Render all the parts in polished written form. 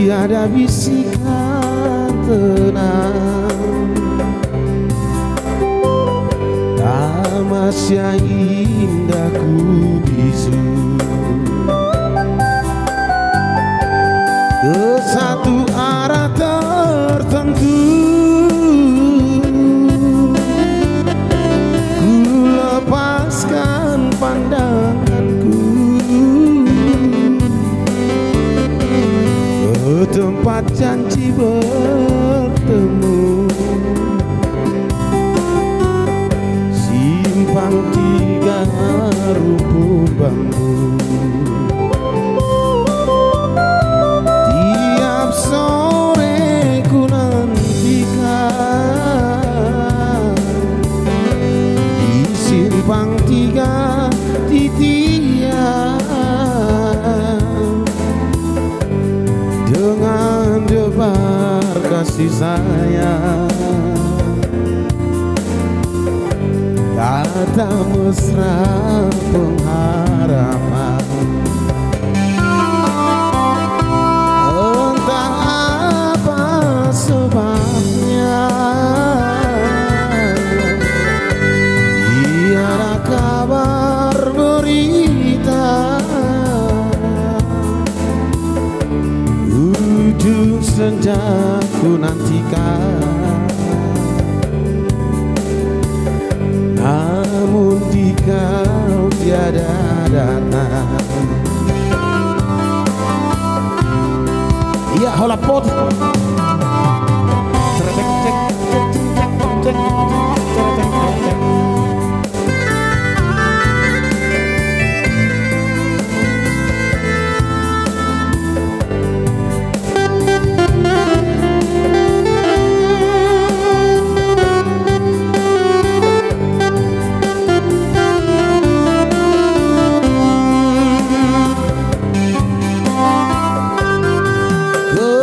tiada bisikan tenang, tamasya indah ku bisu ke satu arah tertentu. Ku lepaskan pandanganku ke tempat janji bertemu, simpang 3 rumpun bambu. Tiap sore ku nantikan di simpang 3 titian dengan debar kasih sayang, kata mesra pengharapan. Entah apa sebabnya, tiada kabar berita. Ujung senja ku nantikan, namun di kau tiada datang. Iya, hola pot.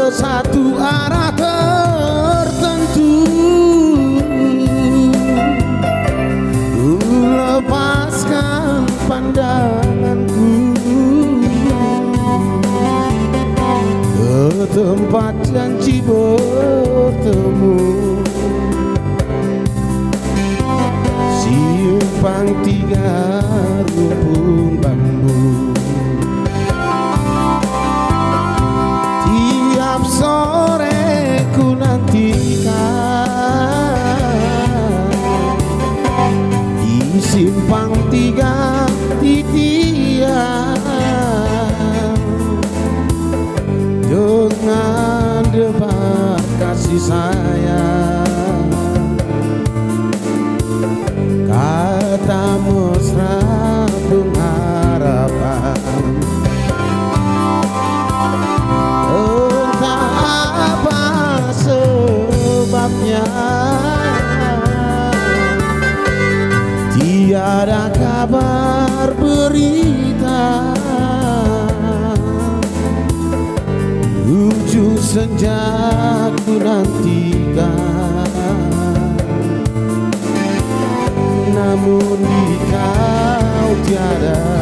Satu arah tertentu ku lepaskan pandanganku ke tempat janji bertemu, simpang 3 rumpun bambu. Tiap sore ku nantikan di simpang 3 titian dengan debar kasih sayang, kata mesra pengharapan. Sebabnya tiada kabar berita. Ujung senja ku nantikan, namun di kau tiada